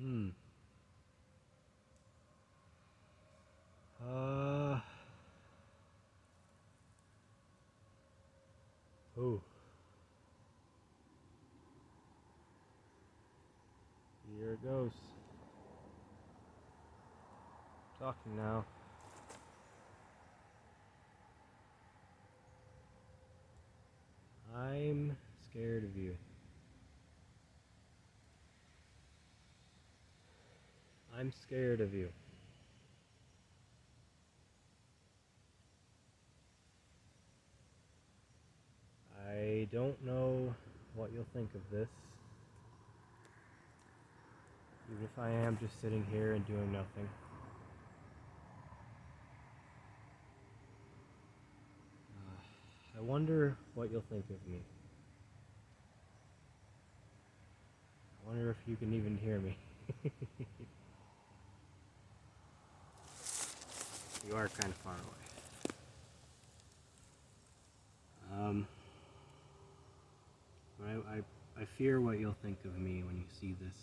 Hmm. Uh. Oh. Here it goes. Talking now. I'm scared of you. I'm scared of you. I don't know what you'll think of this. Even if I am just sitting here and doing nothing. I wonder what you'll think of me. I wonder if you can even hear me. You are kind of far away. I fear what you'll think of me when you see this.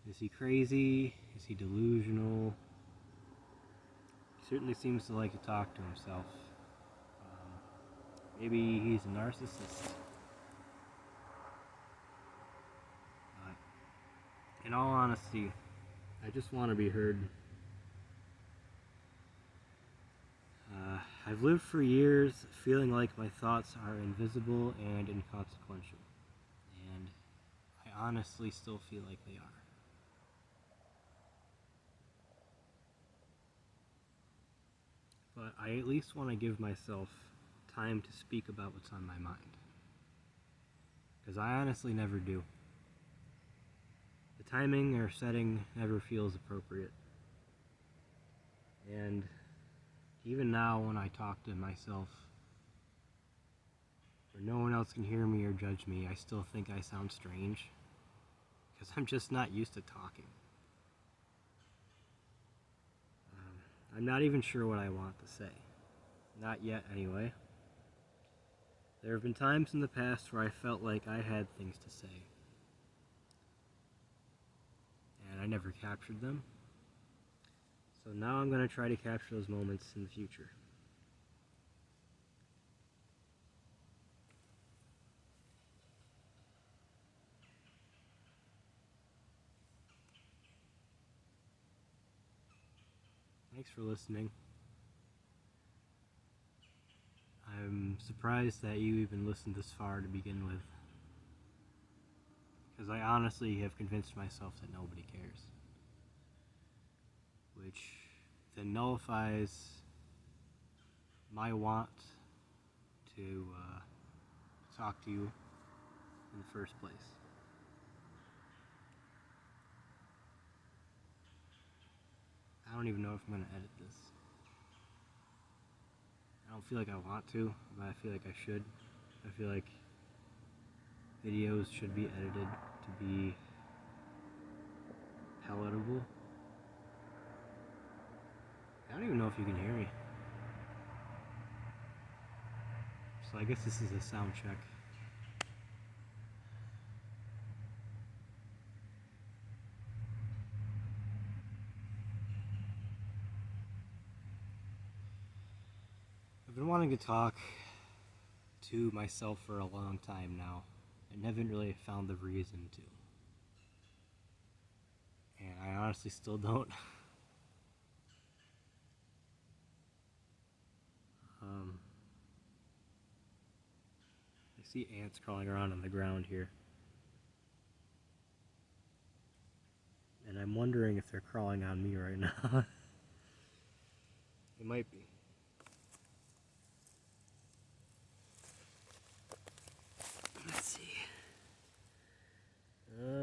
Is he crazy? Is he delusional? He certainly seems to like to talk to himself. Maybe he's a narcissist. In all honesty, I just want to be heard. I've lived for years feeling like my thoughts are invisible and inconsequential. And I honestly still feel like they are. But I at least want to give myself time to speak about what's on my mind. Because I honestly never do. The timing or setting never feels appropriate. And even now, when I talk to myself, where no one else can hear me or judge me, I still think I sound strange. Because I'm just not used to talking. I'm not even sure what I want to say. Not yet, anyway. There have been times in the past where I felt like I had things to say. And I never captured them. So now I'm going to try to capture those moments in the future. Thanks for listening. I'm surprised that you even listened this far to begin with. Because I honestly have convinced myself that nobody cares. Which then nullifies my want to talk to you in the first place. I don't even know if I'm going to edit this. I don't feel like I want to, but I feel like I should. I feel like videos should be edited to be palatable. I don't even know if you can hear me. So I guess this is a sound check. I've been wanting to talk to myself for a long time now, and haven't really found the reason to. And I honestly still don't. I see ants crawling around on the ground here. And I'm wondering if they're crawling on me right now. It might be. Let's see.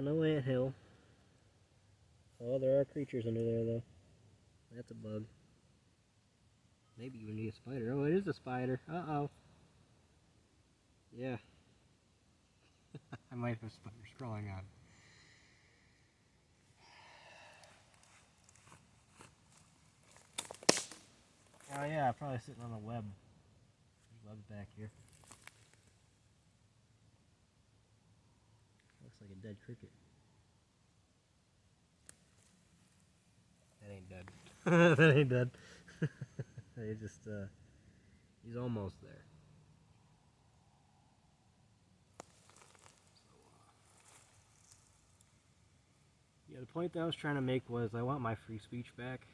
No anthill. Oh, there are creatures under there, though. That's a bug. Maybe even need a spider. Oh, it is a spider. Uh-oh. Yeah. I might have spiders crawling on. Oh yeah, probably sitting on a web. There's webs back here. Looks like a dead cricket. dead. That ain't dead. He just, he's almost there. Yeah, the point that I was trying to make was I want my free speech back.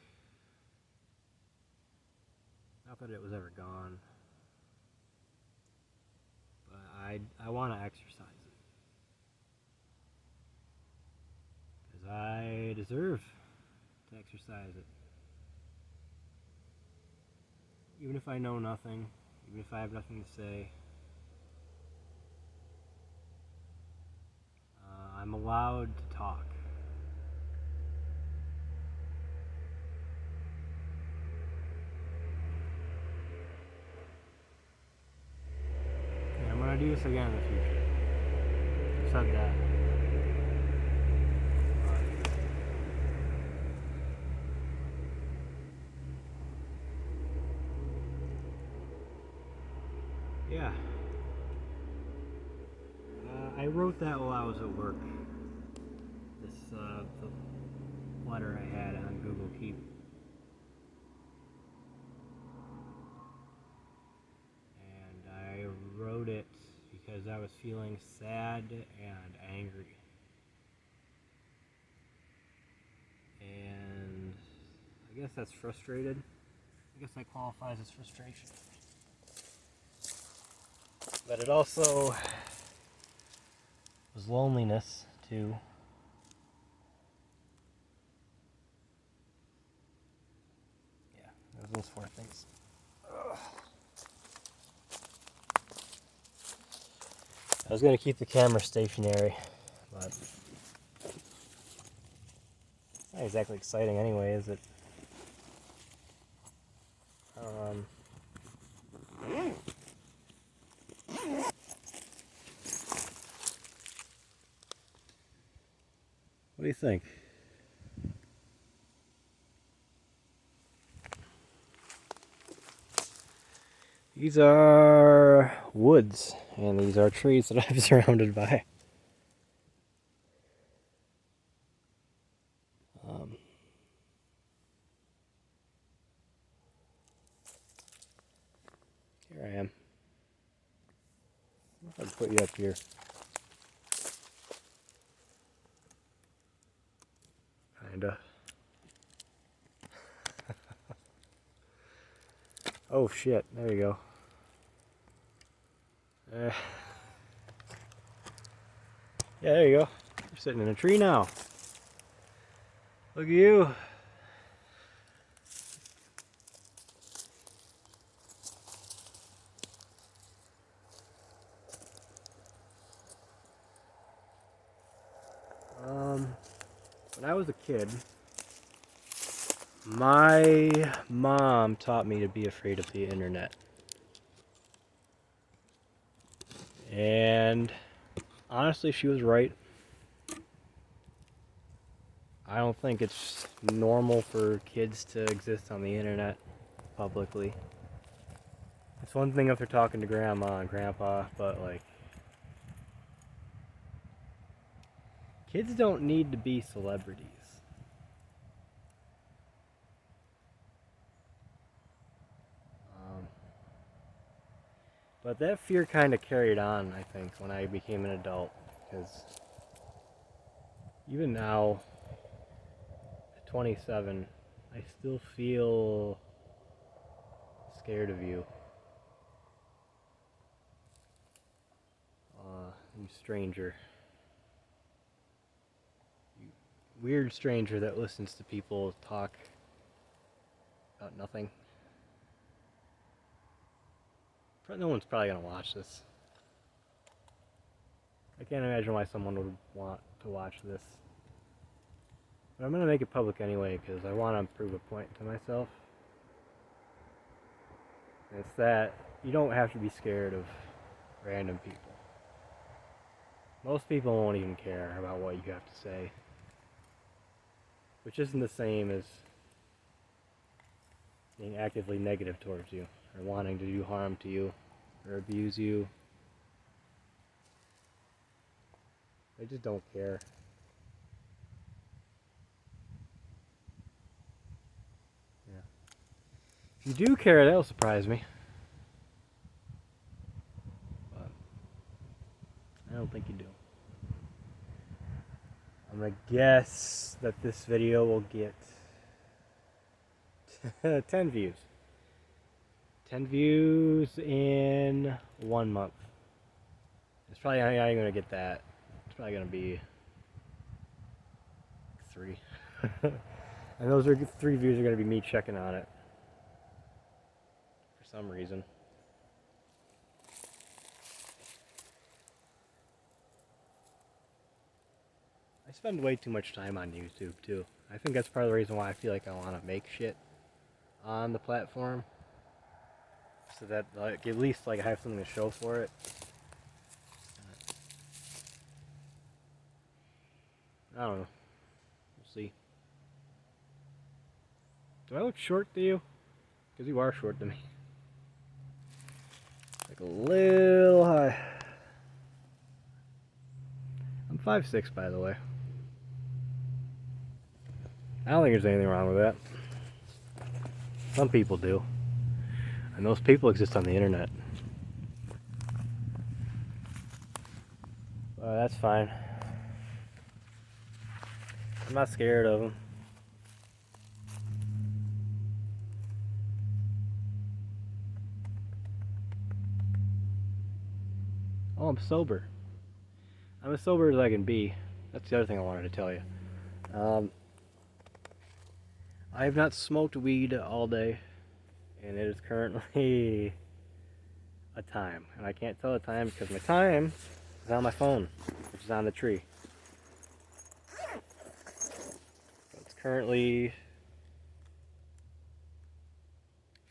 Not that it was ever gone, but I want to exercise it. Because I deserve to exercise it. Even if I know nothing, even if I have nothing to say, I'm allowed to talk. And I'm going to do this again in the future. I've said that. Yeah. I wrote that while I was at work. This, the letter I had on Google Keep. And I wrote it because I was feeling sad and angry. And I guess that's frustrated. I guess that qualifies as frustration. But it also was loneliness, too. Yeah, those 4 things. Ugh. I was going to keep the camera stationary, but not exactly exciting anyway, is it? What do you think? These are woods, and these are trees that I'm surrounded by. Here I am. I'll put you up here. Kinda. Oh shit, there you go. Yeah, there you go. You're sitting in a tree now. Look at you. When I was a kid, my mom taught me to be afraid of the internet. And honestly, she was right. I don't think it's normal for kids to exist on the internet publicly. It's one thing if they're talking to grandma and grandpa, but like, kids don't need to be celebrities. But that fear kind of carried on, I think, when I became an adult. Because even now, at 27, I still feel scared of you. You stranger. You weird stranger that listens to people talk about nothing. No one's probably going to watch this. I can't imagine why someone would want to watch this. But I'm going to make it public anyway because I want to prove a point to myself. And it's that you don't have to be scared of random people. Most people won't even care about what you have to say. Which isn't the same as being actively negative towards you, or wanting to do harm to you, or abuse you. They just don't care. you do care, that'll surprise me. But I don't think you do. I'm gonna guess that this video will get 10 views. 10 views in 1 month. It's probably not even gonna get that. It's probably gonna be 3. And those 3 views are gonna be me checking on it for some reason. I spend way too much time on YouTube too. I think that's part of the reason why I feel like I want to make shit on the platform, so that like at least like I have something to show for it. I don't know. We'll see. Do I look short to you? Because you are short to me. Like a little high. I'm 5'6", by the way. I don't think there's anything wrong with that. Some people do. And those people exist on the internet. That's fine. I'm not scared of them. Oh, I'm sober. I'm as sober as I can be. That's the other thing I wanted to tell you. I have not smoked weed all day, and it is currently a time. And I can't tell the time because my time is on my phone, which is on the tree. It's currently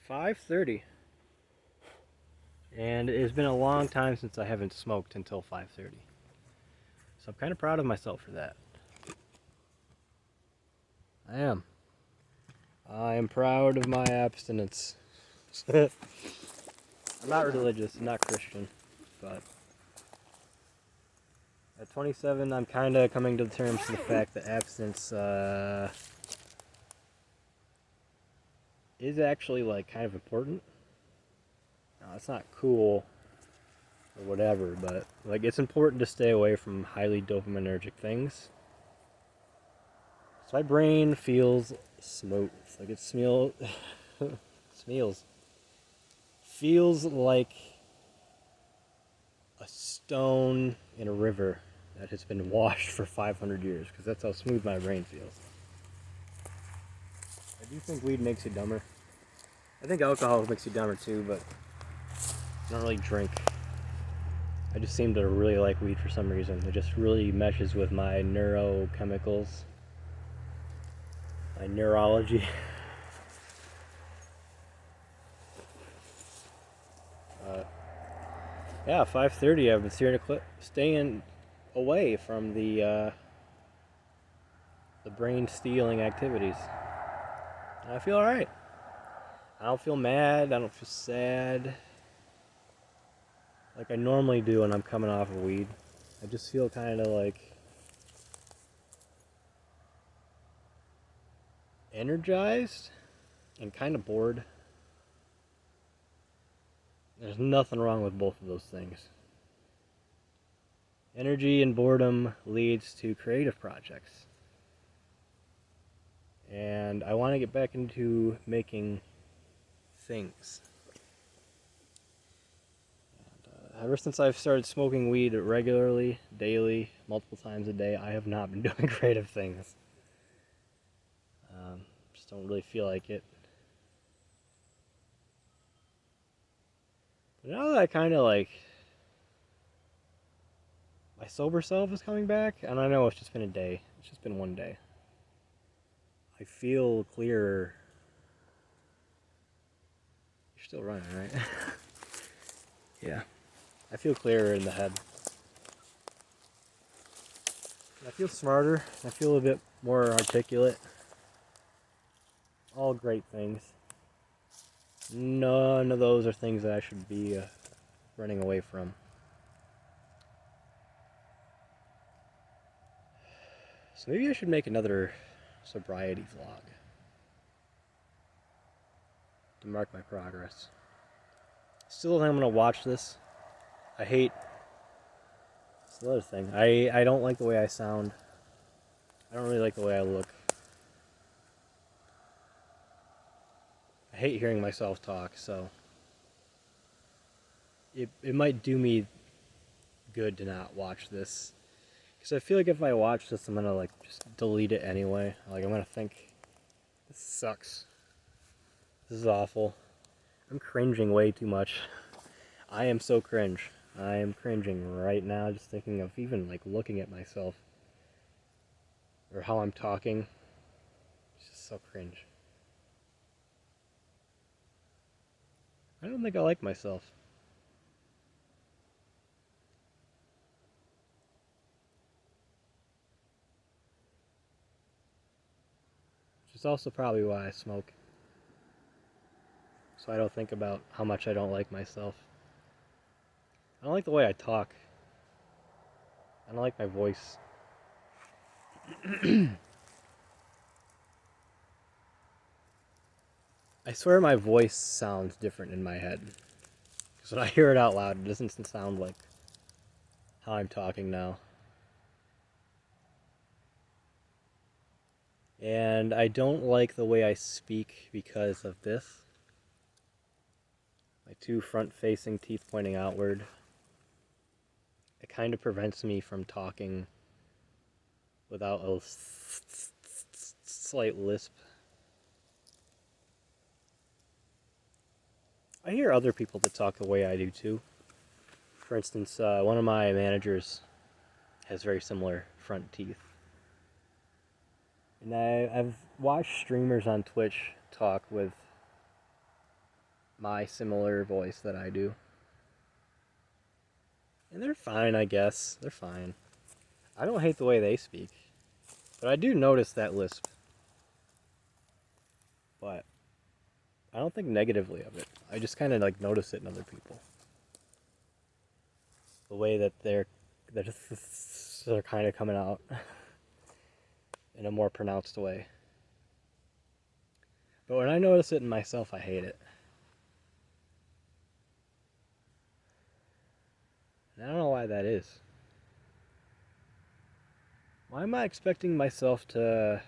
5:30. And it has been a long time since I haven't smoked until 5:30. So I'm kind of proud of myself for that. I am. I am proud of my abstinence. I'm not religious, I'm not Christian, but at 27, I'm kind of coming to terms with the fact that abstinence is actually like kind of important. Now, it's not cool or whatever, but like it's important to stay away from highly dopaminergic things. So my brain feels smooth, like it feels like a stone in a river that has been washed for 500 years, because that's how smooth my brain feels. I do think weed makes you dumber. I think alcohol makes you dumber too, but I don't really drink. I just seem to really like weed for some reason. It just really meshes with my neurochemicals, my neurology. Yeah, 5:30. I've been staying away from the brain-stealing activities, and I feel all right. I don't feel mad. I don't feel sad like I normally do when I'm coming off of weed. I just feel kind of like energized and kind of bored. There's nothing wrong with both of those things. Energy and boredom leads to creative projects. And I want to get back into making things. And, ever since I've started smoking weed regularly, daily, multiple times a day, I have not been doing creative things. Just don't really feel like it. But now that I kind of like, my sober self is coming back, and I know it's just been a day. It's just been one day. I feel clearer. You're still running, right? Yeah. I feel clearer in the head. I feel smarter. I feel a bit more articulate. All great things. None of those are things that I should be running away from. So maybe I should make another sobriety vlog. to mark my progress. Still think I'm gonna watch this. I hate. It's another thing. I don't like the way I sound. I don't really like the way I look. I hate hearing myself talk, so it might do me good to not watch this. Because I feel like if I watch this, I'm gonna like just delete it anyway. Like I'm gonna think, this sucks. This is awful. I'm cringing way too much. I am so cringe. I am cringing right now just thinking of even like looking at myself. Or how I'm talking. It's just so cringe. I don't think I like myself. Which is also probably why I smoke. So I don't think about how much I don't like myself. I don't like the way I talk. I don't like my voice. I swear my voice sounds different in my head. Because when I hear it out loud, it doesn't sound like how I'm talking now. And I don't like the way I speak because of this. My two front-facing teeth pointing outward. It kind of prevents me from talking without a slight lisp. I hear other people that talk the way I do too. For instance, one of my managers has very similar front teeth. And I've watched streamers on Twitch talk with my similar voice that I do. And they're fine, I guess. They're fine. I don't hate the way they speak. But I do notice that lisp. But I don't think negatively of it. I just kind of like notice it in other people. The way that they're kind of coming out in a more pronounced way. But when I notice it in myself, I hate it. And I don't know why that is. Why am I expecting myself to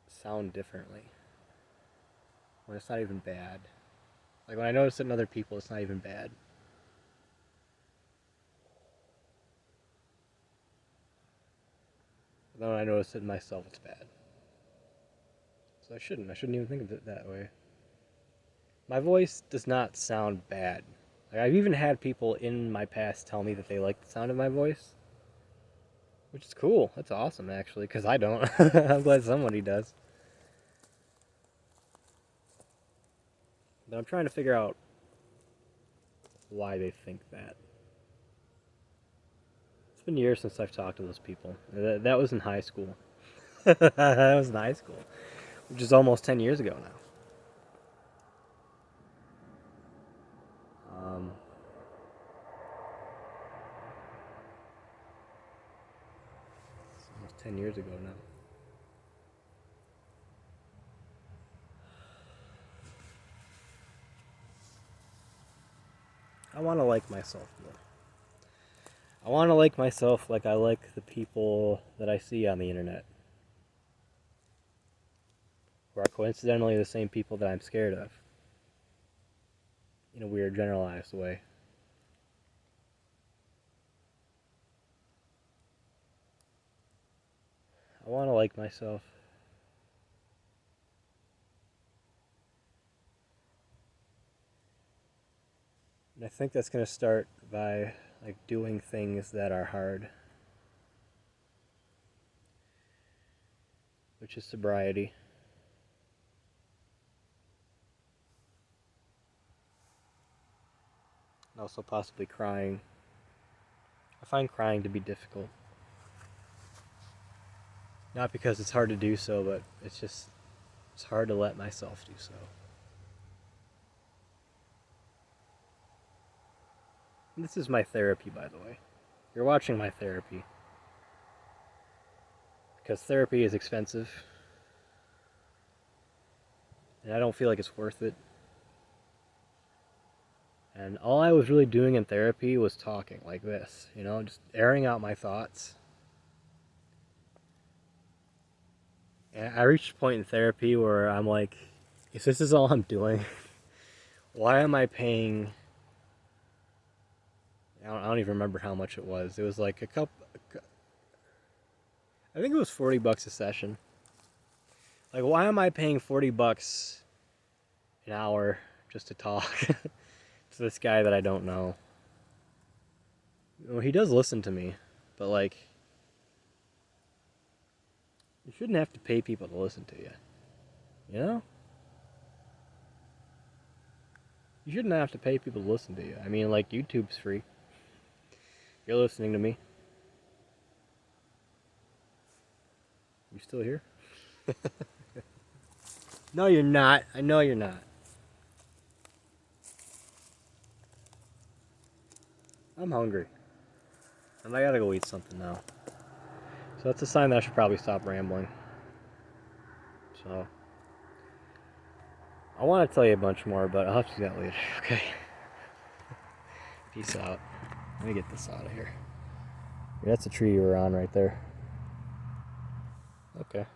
sound differently when it's not even bad? Like when I notice it in other people, it's not even bad. But then when I notice it in myself, it's bad. So I shouldn't even think of it that way. My voice does not sound bad. Like I've even had people in my past tell me that they like the sound of my voice. Which is cool. That's awesome, actually, because I don't. I'm glad somebody does. But I'm trying to figure out why they think that. It's been years since I've talked to those people. That was in high school. That was in high school, which is almost 10 years ago now. It's almost 10 years ago now. I want to like myself more. I want to like myself like I like the people that I see on the internet. Who are coincidentally the same people that I'm scared of. In a weird, generalized way. I want to like myself. And I think that's going to start by like doing things that are hard. Which is sobriety. And also possibly crying. I find crying to be difficult. Not because it's hard to do so, but it's hard to let myself do so. And this is my therapy, by the way. You're watching my therapy. because therapy is expensive, and I don't feel like it's worth it. And all I was really doing in therapy was talking like this, you know, just airing out my thoughts. And I reached a point in therapy where I'm like, if this is all I'm doing, why am I paying? I don't even remember how much it was. It was like I think it was $40 a session. Like, why am I paying $40 an hour just to talk to this guy that I don't know? Well, he does listen to me, but like, you shouldn't have to pay people to listen to you. You know? You shouldn't have to pay people to listen to you. I mean, like, YouTube's free. You're listening to me. You still here? No, you're not. I know you're not. I'm hungry. And I gotta go eat something now. So that's a sign that I should probably stop rambling. So, I want to tell you a bunch more, but I'll have to do that later. Okay? Peace out. Let me get this out of here. Yeah, that's a tree you were on right there. Okay.